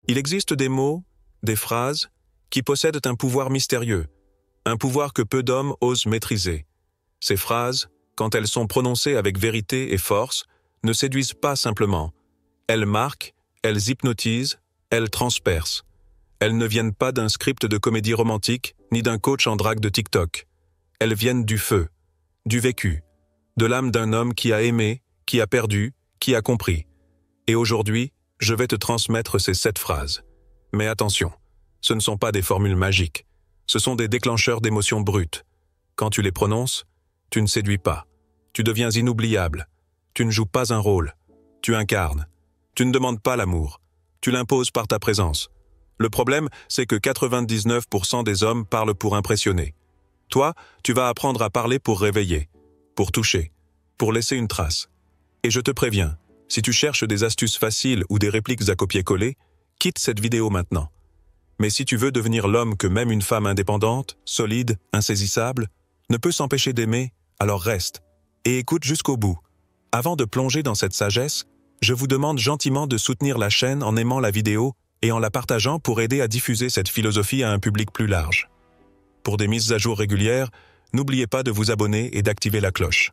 Il existe des mots, des phrases, qui possèdent un pouvoir mystérieux, un pouvoir que peu d'hommes osent maîtriser. Ces phrases, quand elles sont prononcées avec vérité et force, ne séduisent pas simplement. Elles marquent, elles hypnotisent, elles transpercent. Elles ne viennent pas d'un script de comédie romantique, ni d'un coach en drague de TikTok. Elles viennent du feu, du vécu, de l'âme d'un homme qui a aimé, qui a perdu, qui a compris. Et aujourd'hui, je vais te transmettre ces 7 phrases. Mais attention, ce ne sont pas des formules magiques. Ce sont des déclencheurs d'émotions brutes. Quand tu les prononces, tu ne séduis pas. Tu deviens inoubliable. Tu ne joues pas un rôle. Tu incarnes. Tu ne demandes pas l'amour. Tu l'imposes par ta présence. Le problème, c'est que 99% des hommes parlent pour impressionner. Toi, tu vas apprendre à parler pour réveiller, pour toucher, pour laisser une trace. Et je te préviens, si tu cherches des astuces faciles ou des répliques à copier-coller, quitte cette vidéo maintenant. Mais si tu veux devenir l'homme que même une femme indépendante, solide, insaisissable, ne peut s'empêcher d'aimer, alors reste et écoute jusqu'au bout. Avant de plonger dans cette sagesse, je vous demande gentiment de soutenir la chaîne en aimant la vidéo et en la partageant pour aider à diffuser cette philosophie à un public plus large. Pour des mises à jour régulières, n'oubliez pas de vous abonner et d'activer la cloche.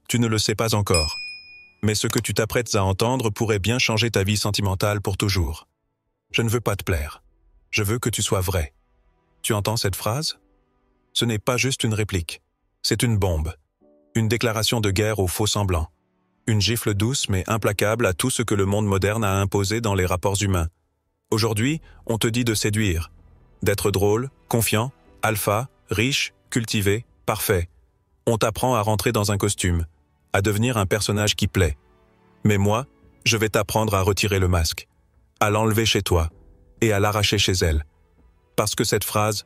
Tu ne le sais pas encore, mais ce que tu t'apprêtes à entendre pourrait bien changer ta vie sentimentale pour toujours. Je ne veux pas te plaire. Je veux que tu sois vrai. Tu entends cette phrase? Ce n'est pas juste une réplique. C'est une bombe. Une déclaration de guerre aux faux semblants. Une gifle douce mais implacable à tout ce que le monde moderne a imposé dans les rapports humains. Aujourd'hui, on te dit de séduire, d'être drôle, confiant, alpha, riche, cultivé, parfait. On t'apprend à rentrer dans un costume, à devenir un personnage qui plaît. Mais moi, je vais t'apprendre à retirer le masque, à l'enlever chez toi et à l'arracher chez elle. Parce que cette phrase,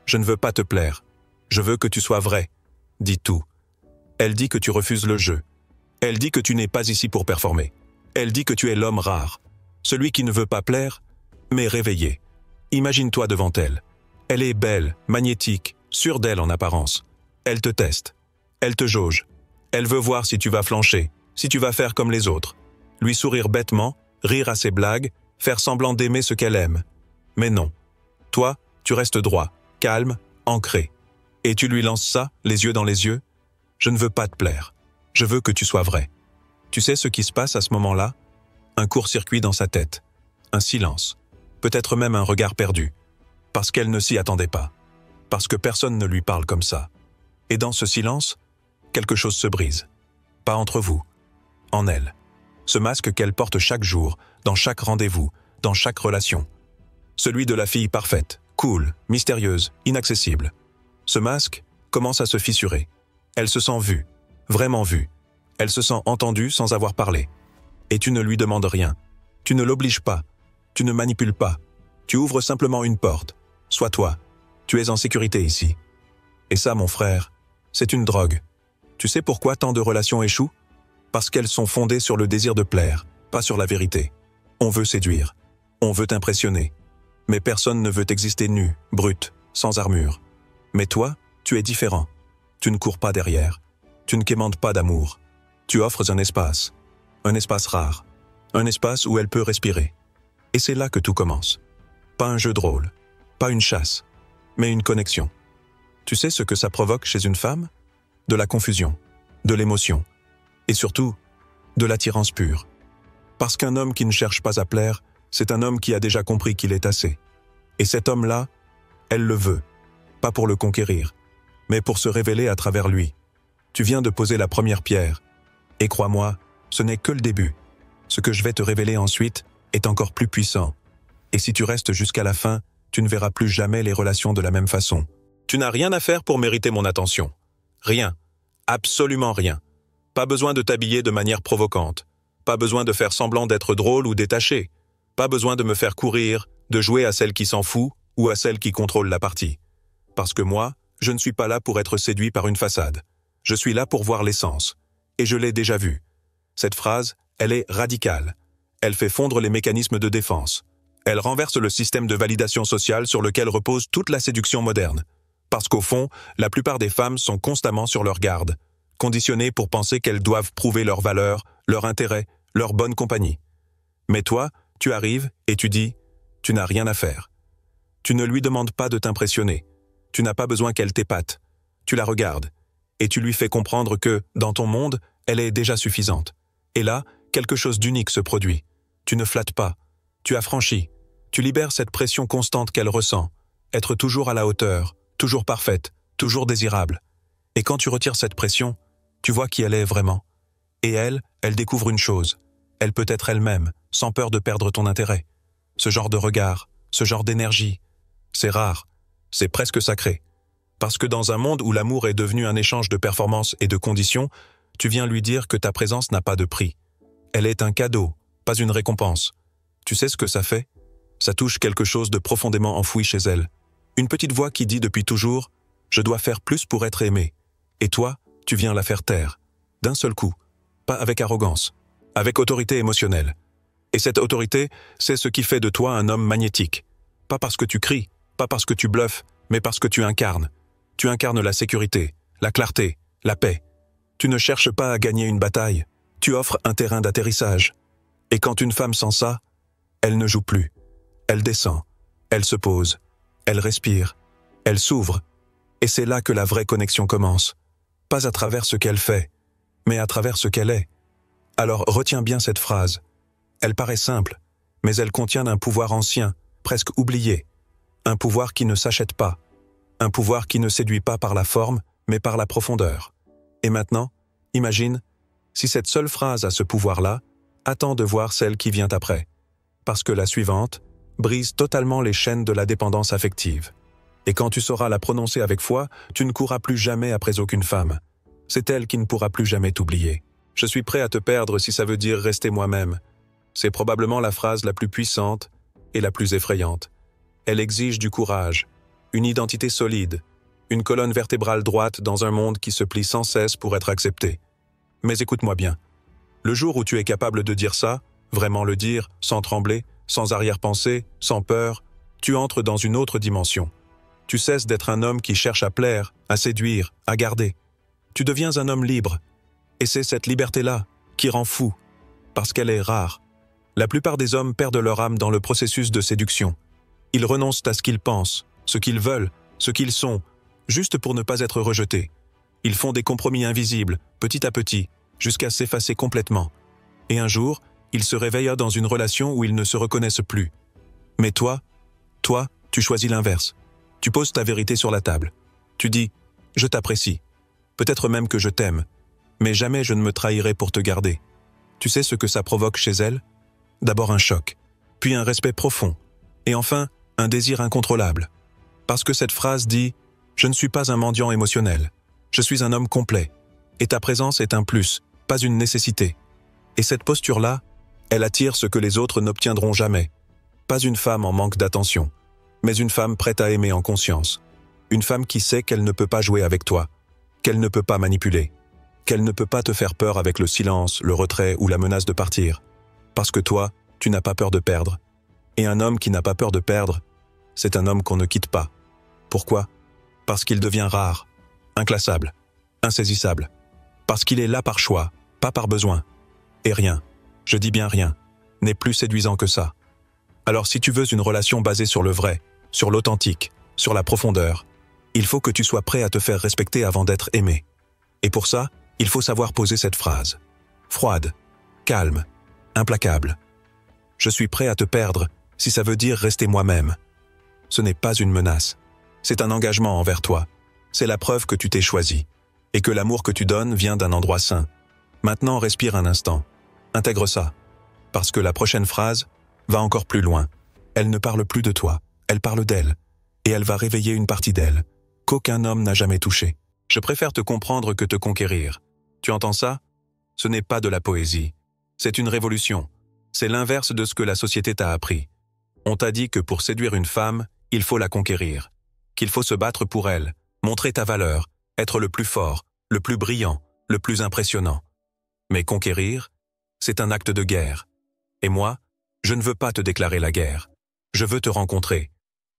je ne veux pas te plaire, je veux que tu sois vrai, dit tout. Elle dit que tu refuses le jeu. Elle dit que tu n'es pas ici pour performer. Elle dit que tu es l'homme rare, celui qui ne veut pas plaire, mais réveillé. Imagine-toi devant elle. Elle est belle, magnétique, sûre d'elle en apparence. Elle te teste. Elle te jauge. Elle veut voir si tu vas flancher, si tu vas faire comme les autres. Lui sourire bêtement, rire à ses blagues, faire semblant d'aimer ce qu'elle aime. Mais non. Toi, tu restes droit, calme, ancré. Et tu lui lances ça, les yeux dans les yeux? Je ne veux pas te plaire. Je veux que tu sois vrai. Tu sais ce qui se passe à ce moment-là? Un court-circuit dans sa tête. Un silence. Peut-être même un regard perdu. Parce qu'elle ne s'y attendait pas. Parce que personne ne lui parle comme ça. Et dans ce silence, quelque chose se brise. Pas entre vous. En elle. Ce masque qu'elle porte chaque jour, dans chaque rendez-vous, dans chaque relation. Celui de la fille parfaite, cool, mystérieuse, inaccessible. Ce masque commence à se fissurer. Elle se sent vue, vraiment vue. Elle se sent entendue sans avoir parlé. Et tu ne lui demandes rien. Tu ne l'obliges pas. Tu ne manipules pas. Tu ouvres simplement une porte. Sois toi. Tu es en sécurité ici. Et ça, mon frère, c'est une drogue. Tu sais pourquoi tant de relations échouent? Parce qu'elles sont fondées sur le désir de plaire, pas sur la vérité. On veut séduire. On veut t'impressionner. Mais personne ne veut exister nu, brut, sans armure. Mais toi, tu es différent. Tu ne cours pas derrière. Tu ne quémandes pas d'amour. Tu offres un espace rare, un espace où elle peut respirer. Et c'est là que tout commence. Pas un jeu de rôle, pas une chasse, mais une connexion. Tu sais ce que ça provoque chez une femme? De la confusion, de l'émotion, et surtout, de l'attirance pure. Parce qu'un homme qui ne cherche pas à plaire, c'est un homme qui a déjà compris qu'il est assez. Et cet homme-là, elle le veut, pas pour le conquérir, mais pour se révéler à travers lui. Tu viens de poser la première pierre, et crois-moi, ce n'est que le début. Ce que je vais te révéler ensuite est encore plus puissant. Et si tu restes jusqu'à la fin, tu ne verras plus jamais les relations de la même façon. Tu n'as rien à faire pour mériter mon attention. Rien. Absolument rien. Pas besoin de t'habiller de manière provocante. Pas besoin de faire semblant d'être drôle ou détaché. Pas besoin de me faire courir, de jouer à celle qui s'en fout ou à celle qui contrôle la partie. Parce que moi, je ne suis pas là pour être séduit par une façade. Je suis là pour voir l'essence. Et je l'ai déjà vue. Cette phrase, elle est radicale. Elle fait fondre les mécanismes de défense. Elle renverse le système de validation sociale sur lequel repose toute la séduction moderne. Parce qu'au fond, la plupart des femmes sont constamment sur leur garde, conditionnées pour penser qu'elles doivent prouver leur valeur, leur intérêt, leur bonne compagnie. Mais toi, tu arrives et tu dis « Tu n'as rien à faire. Tu ne lui demandes pas de t'impressionner. Tu n'as pas besoin qu'elle t'épate. Tu la regardes. Et tu lui fais comprendre que, dans ton monde, elle est déjà suffisante. Et là, quelque chose d'unique se produit. Tu ne flattes pas. Tu affranchis. Tu libères cette pression constante qu'elle ressent. Être toujours à la hauteur, toujours parfaite, toujours désirable. Et quand tu retires cette pression, tu vois qui elle est vraiment. Et elle découvre une chose. Elle peut être elle-même, sans peur de perdre ton intérêt. Ce genre de regard, ce genre d'énergie, c'est rare, c'est presque sacré. Parce que dans un monde où l'amour est devenu un échange de performances et de conditions, tu viens lui dire que ta présence n'a pas de prix. Elle est un cadeau, pas une récompense. Tu sais ce que ça fait? Ça touche quelque chose de profondément enfoui chez elle. Une petite voix qui dit depuis toujours « Je dois faire plus pour être aimé ». Et toi, tu viens la faire taire. D'un seul coup. Pas avec arrogance. Avec autorité émotionnelle. Et cette autorité, c'est ce qui fait de toi un homme magnétique. Pas parce que tu cries, pas parce que tu bluffes, mais parce que tu incarnes. Tu incarnes la sécurité, la clarté, la paix. Tu ne cherches pas à gagner une bataille. Tu offres un terrain d'atterrissage. Et quand une femme sent ça, elle ne joue plus. Elle descend. Elle se pose. Elle respire. Elle s'ouvre. Et c'est là que la vraie connexion commence. Pas à travers ce qu'elle fait, mais à travers ce qu'elle est. Alors retiens bien cette phrase. Elle paraît simple, mais elle contient un pouvoir ancien, presque oublié. Un pouvoir qui ne s'achète pas. Un pouvoir qui ne séduit pas par la forme, mais par la profondeur. Et maintenant, imagine, si cette seule phrase a ce pouvoir-là, attends de voir celle qui vient après. Parce que la suivante brise totalement les chaînes de la dépendance affective. Et quand tu sauras la prononcer avec foi, tu ne courras plus jamais après aucune femme. C'est elle qui ne pourra plus jamais t'oublier. Je suis prêt à te perdre si ça veut dire rester moi-même. C'est probablement la phrase la plus puissante et la plus effrayante. Elle exige du courage, une identité solide, une colonne vertébrale droite dans un monde qui se plie sans cesse pour être accepté. Mais écoute-moi bien. Le jour où tu es capable de dire ça, vraiment le dire, sans trembler, sans arrière-pensée, sans peur, tu entres dans une autre dimension. Tu cesses d'être un homme qui cherche à plaire, à séduire, à garder. Tu deviens un homme libre. Et c'est cette liberté-là qui rend fou, parce qu'elle est rare. La plupart des hommes perdent leur âme dans le processus de séduction. Ils renoncent à ce qu'ils pensent, ce qu'ils veulent, ce qu'ils sont, juste pour ne pas être rejetés. Ils font des compromis invisibles, petit à petit, jusqu'à s'effacer complètement. Et un jour, ils se réveillent dans une relation où ils ne se reconnaissent plus. Mais toi, tu choisis l'inverse. Tu poses ta vérité sur la table. Tu dis « Je t'apprécie. Peut-être même que je t'aime. Mais jamais je ne me trahirai pour te garder. » Tu sais ce que ça provoque chez elle? D'abord un choc, puis un respect profond, et enfin un désir incontrôlable. Parce que cette phrase dit « Je ne suis pas un mendiant émotionnel. Je suis un homme complet. Et ta présence est un plus, pas une nécessité. » Et cette posture-là, elle attire ce que les autres n'obtiendront jamais. Pas une femme en manque d'attention, mais une femme prête à aimer en conscience. Une femme qui sait qu'elle ne peut pas jouer avec toi, qu'elle ne peut pas manipuler, qu'elle ne peut pas te faire peur avec le silence, le retrait ou la menace de partir. Parce que toi, tu n'as pas peur de perdre. Et un homme qui n'a pas peur de perdre, c'est un homme qu'on ne quitte pas. Pourquoi? Parce qu'il devient rare, inclassable, insaisissable. Parce qu'il est là par choix, pas par besoin. Et rien, je dis bien rien, n'est plus séduisant que ça. Alors si tu veux une relation basée sur le vrai, sur l'authentique, sur la profondeur, il faut que tu sois prêt à te faire respecter avant d'être aimé. Et pour ça, il faut savoir poser cette phrase. Froide, calme, implacable. Je suis prêt à te perdre si ça veut dire rester moi-même. Ce n'est pas une menace. C'est un engagement envers toi. C'est la preuve que tu t'es choisi. Et que l'amour que tu donnes vient d'un endroit sain. Maintenant, respire un instant. Intègre ça. Parce que la prochaine phrase va encore plus loin. Elle ne parle plus de toi. Elle parle d'elle. Et elle va réveiller une partie d'elle, qu'aucun homme n'a jamais touchée. Je préfère te comprendre que te conquérir. Tu entends ça? Ce n'est pas de la poésie. C'est une révolution. C'est l'inverse de ce que la société t'a appris. On t'a dit que pour séduire une femme, il faut la conquérir. Qu'il faut se battre pour elle, montrer ta valeur, être le plus fort, le plus brillant, le plus impressionnant. Mais conquérir, c'est un acte de guerre. Et moi, je ne veux pas te déclarer la guerre. Je veux te rencontrer.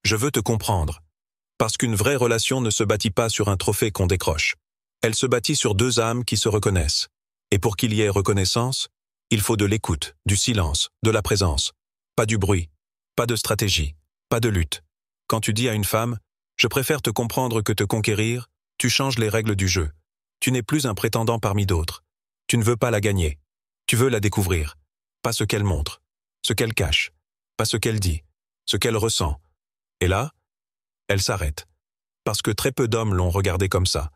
Je veux te comprendre. Parce qu'une vraie relation ne se bâtit pas sur un trophée qu'on décroche. Elle se bâtit sur deux âmes qui se reconnaissent. Et pour qu'il y ait reconnaissance, il faut de l'écoute, du silence, de la présence. Pas du bruit, Pas de stratégie, pas de lutte. Quand tu dis à une femme « Je préfère te comprendre que te conquérir », tu changes les règles du jeu. Tu n'es plus un prétendant parmi d'autres. Tu ne veux pas la gagner. Tu veux la découvrir. Pas ce qu'elle montre, ce qu'elle cache, pas ce qu'elle dit, ce qu'elle ressent. Et là, elle s'arrête. Parce que très peu d'hommes l'ont regardée comme ça.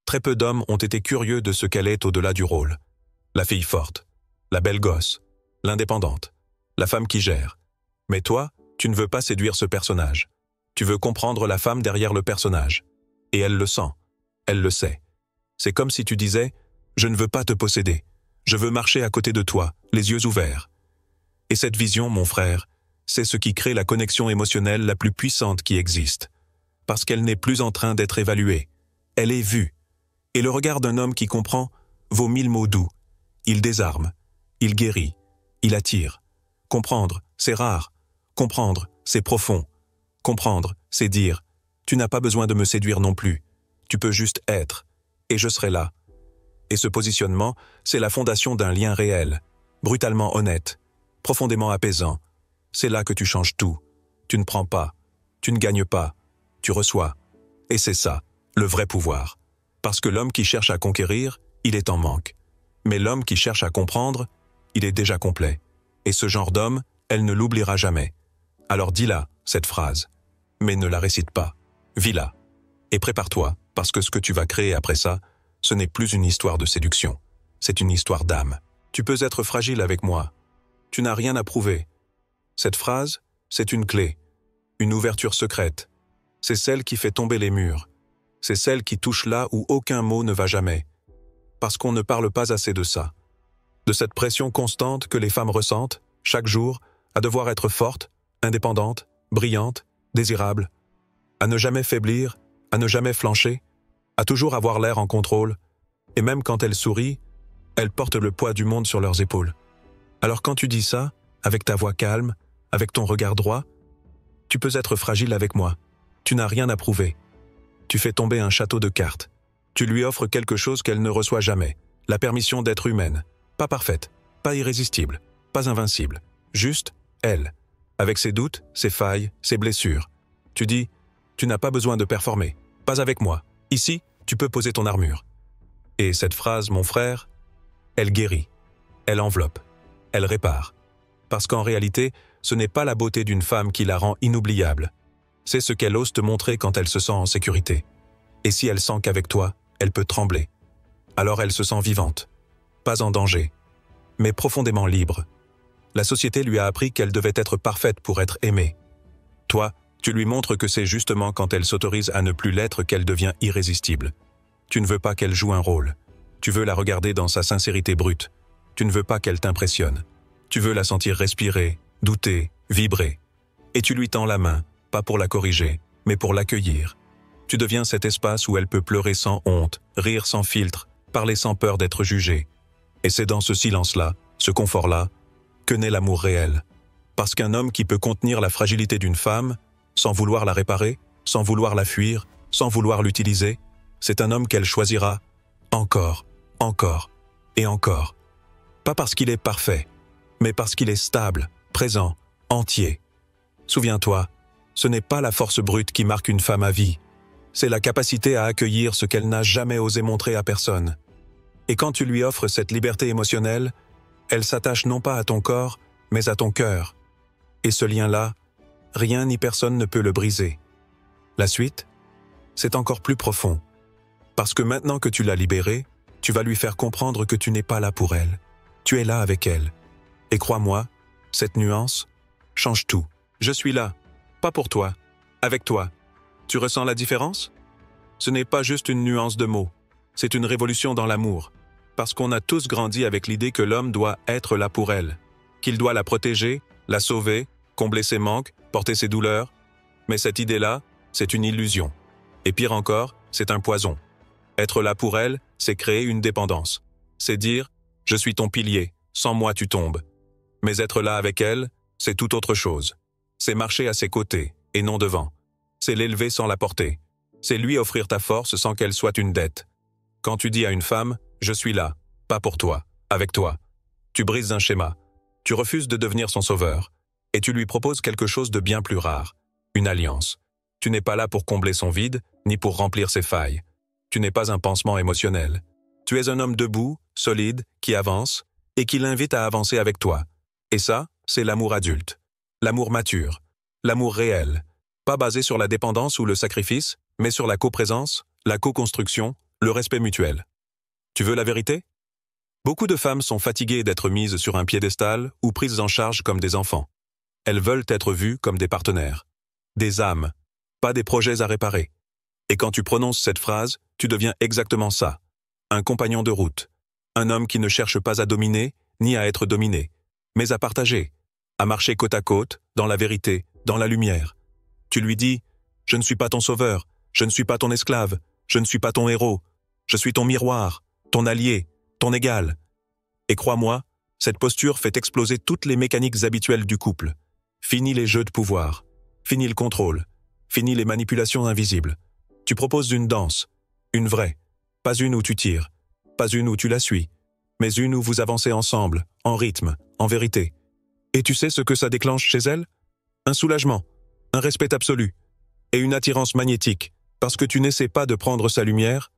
Très peu d'hommes ont été curieux de ce qu'elle est au-delà du rôle. La fille forte, la belle gosse, l'indépendante, la femme qui gère. Mais toi, tu ne veux pas séduire ce personnage. Tu veux comprendre la femme derrière le personnage. Et elle le sent. Elle le sait. C'est comme si tu disais « Je ne veux pas te posséder. Je veux marcher à côté de toi, les yeux ouverts. » Et cette vision, mon frère, c'est ce qui crée la connexion émotionnelle la plus puissante qui existe. Parce qu'elle n'est plus en train d'être évaluée. Elle est vue. Et le regard d'un homme qui comprend vaut 1000 mots doux. Il désarme. Il guérit. Il attire. Comprendre, c'est rare. Comprendre, c'est profond. Comprendre, c'est dire « Tu n'as pas besoin de me séduire non plus. Tu peux juste être. Et je serai là. » Et ce positionnement, c'est la fondation d'un lien réel, brutalement honnête, profondément apaisant. C'est là que tu changes tout. Tu ne prends pas. Tu ne gagnes pas. Tu reçois. Et c'est ça, le vrai pouvoir. Parce que l'homme qui cherche à conquérir, il est en manque. Mais l'homme qui cherche à comprendre, il est déjà complet. Et ce genre d'homme, elle ne l'oubliera jamais. Alors dis-la, cette phrase. Mais ne la récite pas. Vis-la. Et prépare-toi, parce que ce que tu vas créer après ça, ce n'est plus une histoire de séduction. C'est une histoire d'âme. Tu peux être fragile avec moi. Tu n'as rien à prouver. Cette phrase, c'est une clé. Une ouverture secrète. C'est celle qui fait tomber les murs. C'est celle qui touche là où aucun mot ne va jamais. Parce qu'on ne parle pas assez de ça. De cette pression constante que les femmes ressentent, chaque jour, à devoir être fortes, indépendantes, brillantes, désirables, à ne jamais faiblir, à ne jamais flancher, à toujours avoir l'air en contrôle, et même quand elles sourient, elles portent le poids du monde sur leurs épaules. Alors quand tu dis ça, avec ta voix calme, avec ton regard droit, tu peux être fragile avec moi. Tu n'as rien à prouver. Tu fais tomber un château de cartes. Tu lui offres quelque chose qu'elle ne reçoit jamais, la permission d'être humaine, pas parfaite, pas irrésistible, pas invincible, juste elle, avec ses doutes, ses failles, ses blessures. Tu dis, tu n'as pas besoin de performer, pas avec moi. Ici, tu peux poser ton armure. Et cette phrase, mon frère, elle guérit, elle enveloppe, elle répare. Parce qu'en réalité, ce n'est pas la beauté d'une femme qui la rend inoubliable. C'est ce qu'elle ose te montrer quand elle se sent en sécurité. Et si elle sent qu'avec toi, elle peut trembler, alors elle se sent vivante, pas en danger, mais profondément libre. La société lui a appris qu'elle devait être parfaite pour être aimée. Toi, tu lui montres que c'est justement quand elle s'autorise à ne plus l'être qu'elle devient irrésistible. Tu ne veux pas qu'elle joue un rôle. Tu veux la regarder dans sa sincérité brute. Tu ne veux pas qu'elle t'impressionne. Tu veux la sentir respirer, douter, vibrer. Et tu lui tends la main, pas pour la corriger, mais pour l'accueillir. Tu deviens cet espace où elle peut pleurer sans honte, rire sans filtre, parler sans peur d'être jugée. Et c'est dans ce silence-là, ce confort-là, que naît l'amour réel. Parce qu'un homme qui peut contenir la fragilité d'une femme, sans vouloir la réparer, sans vouloir la fuir, sans vouloir l'utiliser, c'est un homme qu'elle choisira encore, encore et encore. Pas parce qu'il est parfait, mais parce qu'il est stable, présent, entier. Souviens-toi, ce n'est pas la force brute qui marque une femme à vie. C'est la capacité à accueillir ce qu'elle n'a jamais osé montrer à personne. Et quand tu lui offres cette liberté émotionnelle, elle s'attache non pas à ton corps, mais à ton cœur. Et ce lien-là, rien ni personne ne peut le briser. La suite, c'est encore plus profond. Parce que maintenant que tu l'as libérée, tu vas lui faire comprendre que tu n'es pas là pour elle. Tu es là avec elle. Et crois-moi, cette nuance change tout. Je suis là, pas pour toi, avec toi. Tu ressens la différence? Ce n'est pas juste une nuance de mots, c'est une révolution dans l'amour. Parce qu'on a tous grandi avec l'idée que l'homme doit être là pour elle, qu'il doit la protéger, la sauver, combler ses manques, porter ses douleurs. Mais cette idée-là, c'est une illusion. Et pire encore, c'est un poison. Être là pour elle, c'est créer une dépendance. C'est dire « je suis ton pilier, sans moi tu tombes ». Mais être là avec elle, c'est tout autre chose. C'est marcher à ses côtés, et non devant. C'est l'élever sans la porter. C'est lui offrir ta force sans qu'elle soit une dette. Quand tu dis à une femme « je suis là, pas pour toi, avec toi », tu brises un schéma. Tu refuses de devenir son sauveur. Et tu lui proposes quelque chose de bien plus rare, une alliance. Tu n'es pas là pour combler son vide, ni pour remplir ses failles. Tu n'es pas un pansement émotionnel. Tu es un homme debout, solide, qui avance, et qui l'invite à avancer avec toi. Et ça, c'est l'amour adulte. L'amour mature. L'amour réel. Pas basé sur la dépendance ou le sacrifice, mais sur la coprésence, la co-construction, le respect mutuel. Tu veux la vérité? Beaucoup de femmes sont fatiguées d'être mises sur un piédestal ou prises en charge comme des enfants. Elles veulent être vues comme des partenaires, des âmes, pas des projets à réparer. Et quand tu prononces cette phrase, tu deviens exactement ça, un compagnon de route, un homme qui ne cherche pas à dominer, ni à être dominé, mais à partager, à marcher côte à côte, dans la vérité, dans la lumière. Tu lui dis, « Je ne suis pas ton sauveur, je ne suis pas ton esclave, je ne suis pas ton héros, je suis ton miroir, ton allié, ton égal. » Et crois-moi, cette posture fait exploser toutes les mécaniques habituelles du couple. Fini les jeux de pouvoir, fini le contrôle, fini les manipulations invisibles. Tu proposes une danse, une vraie, pas une où tu tires, pas une où tu la suis, mais une où vous avancez ensemble, en rythme, en vérité. Et tu sais ce que ça déclenche chez elle? Un soulagement, un respect absolu, et une attirance magnétique, parce que tu n'essaies pas de prendre sa lumière,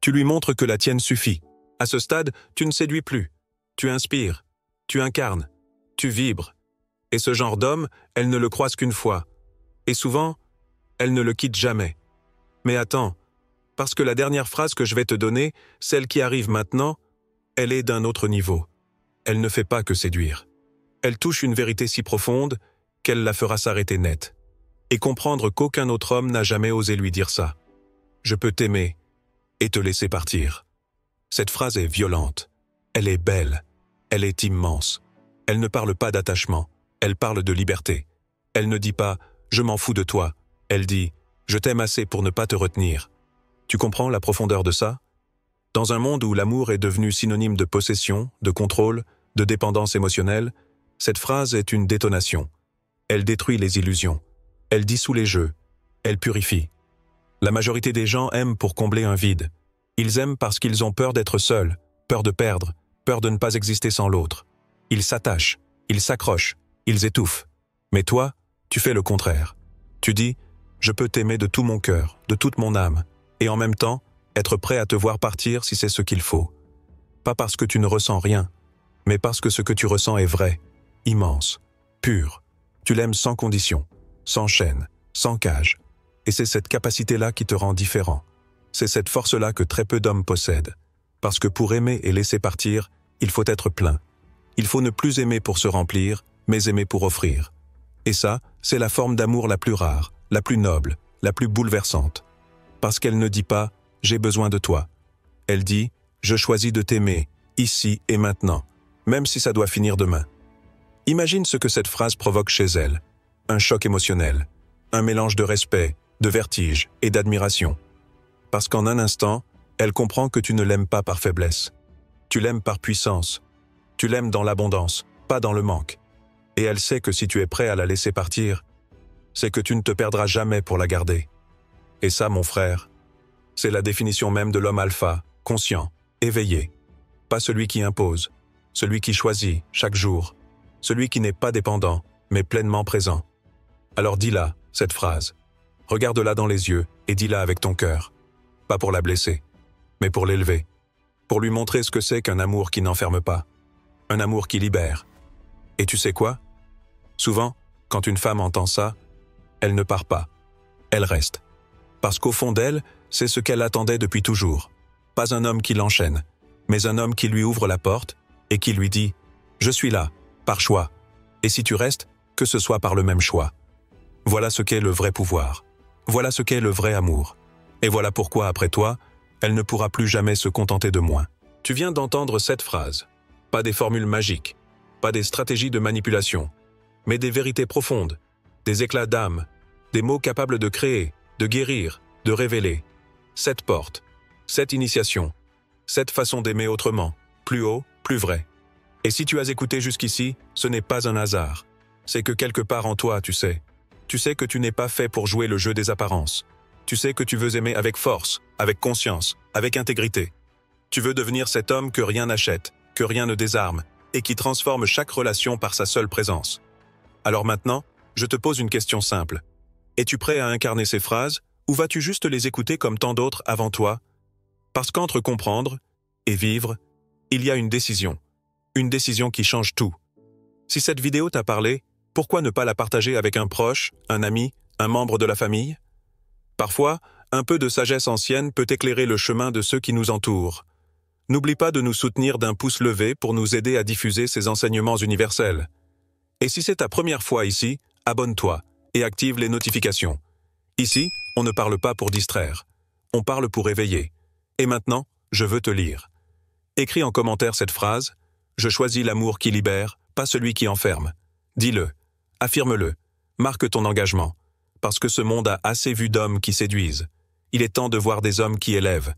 tu lui montres que la tienne suffit. À ce stade, tu ne séduis plus. Tu inspires, tu incarnes, tu vibres. Et ce genre d'homme, elle ne le croise qu'une fois. Et souvent, elle ne le quitte jamais. Mais attends, parce que la dernière phrase que je vais te donner, celle qui arrive maintenant, elle est d'un autre niveau. Elle ne fait pas que séduire. Elle touche une vérité si profonde qu'elle la fera s'arrêter net. Et comprendre qu'aucun autre homme n'a jamais osé lui dire ça. Je peux t'aimer et te laisser partir. Cette phrase est violente. Elle est belle. Elle est immense. Elle ne parle pas d'attachement. Elle parle de liberté. Elle ne dit pas « je m'en fous de toi ». Elle dit « je t'aime assez pour ne pas te retenir ». Tu comprends la profondeur de ça? Dans un monde où l'amour est devenu synonyme de possession, de contrôle, de dépendance émotionnelle, cette phrase est une détonation. Elle détruit les illusions. Elle dissout les jeux. Elle purifie. La majorité des gens aiment pour combler un vide. Ils aiment parce qu'ils ont peur d'être seuls, peur de perdre, peur de ne pas exister sans l'autre. Ils s'attachent, ils s'accrochent, ils étouffent. Mais toi, tu fais le contraire. Tu dis « je peux t'aimer de tout mon cœur, de toute mon âme », et en même temps, être prêt à te voir partir si c'est ce qu'il faut. Pas parce que tu ne ressens rien, mais parce que ce que tu ressens est vrai, immense, pur. Tu l'aimes sans condition, sans chaîne, sans cage. Et c'est cette capacité-là qui te rend différent. C'est cette force-là que très peu d'hommes possèdent. Parce que pour aimer et laisser partir, il faut être plein. Il faut ne plus aimer pour se remplir, mais aimer pour offrir. Et ça, c'est la forme d'amour la plus rare, la plus noble, la plus bouleversante. Parce qu'elle ne dit pas « j'ai besoin de toi ». Elle dit « je choisis de t'aimer, ici et maintenant, même si ça doit finir demain ». Imagine ce que cette phrase provoque chez elle. Un choc émotionnel, un mélange de respect, de vertige et d'admiration. Parce qu'en un instant, elle comprend que tu ne l'aimes pas par faiblesse. Tu l'aimes par puissance. Tu l'aimes dans l'abondance, pas dans le manque. Et elle sait que si tu es prêt à la laisser partir, c'est que tu ne te perdras jamais pour la garder. Et ça, mon frère, c'est la définition même de l'homme alpha, conscient, éveillé. Pas celui qui impose, celui qui choisit chaque jour, celui qui n'est pas dépendant, mais pleinement présent. Alors dis-la, cette phrase. Regarde-la dans les yeux et dis-la avec ton cœur. Pas pour la blesser, mais pour l'élever. Pour lui montrer ce que c'est qu'un amour qui n'enferme pas. Un amour qui libère. Et tu sais quoi? Souvent, quand une femme entend ça, elle ne part pas. Elle reste. Parce qu'au fond d'elle, c'est ce qu'elle attendait depuis toujours. Pas un homme qui l'enchaîne, mais un homme qui lui ouvre la porte et qui lui dit « Je suis là, par choix. Et si tu restes, que ce soit par le même choix. » Voilà ce qu'est le vrai pouvoir. Voilà ce qu'est le vrai amour. Et voilà pourquoi, après toi, elle ne pourra plus jamais se contenter de moins. Tu viens d'entendre cette phrase. Pas des formules magiques, pas des stratégies de manipulation, mais des vérités profondes, des éclats d'âme, des mots capables de créer, de guérir, de révéler. Cette porte, cette initiation, cette façon d'aimer autrement, plus haut, plus vrai. Et si tu as écouté jusqu'ici, ce n'est pas un hasard. C'est que quelque part en toi, tu sais que tu n'es pas fait pour jouer le jeu des apparences. Tu sais que tu veux aimer avec force, avec conscience, avec intégrité. Tu veux devenir cet homme que rien n'achète, que rien ne désarme, et qui transforme chaque relation par sa seule présence. Alors maintenant, je te pose une question simple. Es-tu prêt à incarner ces phrases, ou vas-tu juste les écouter comme tant d'autres avant toi? Parce qu'entre comprendre et vivre, il y a une décision. Une décision qui change tout. Si cette vidéo t'a parlé, pourquoi ne pas la partager avec un proche, un ami, un membre de la famille? Parfois, un peu de sagesse ancienne peut éclairer le chemin de ceux qui nous entourent. N'oublie pas de nous soutenir d'un pouce levé pour nous aider à diffuser ces enseignements universels. Et si c'est ta première fois ici, abonne-toi et active les notifications. Ici, on ne parle pas pour distraire. On parle pour éveiller. Et maintenant, je veux te lire. Écris en commentaire cette phrase « Je choisis l'amour qui libère, pas celui qui enferme ». Dis-le, affirme-le, marque ton engagement. Parce que ce monde a assez vu d'hommes qui séduisent. Il est temps de voir des hommes qui élèvent.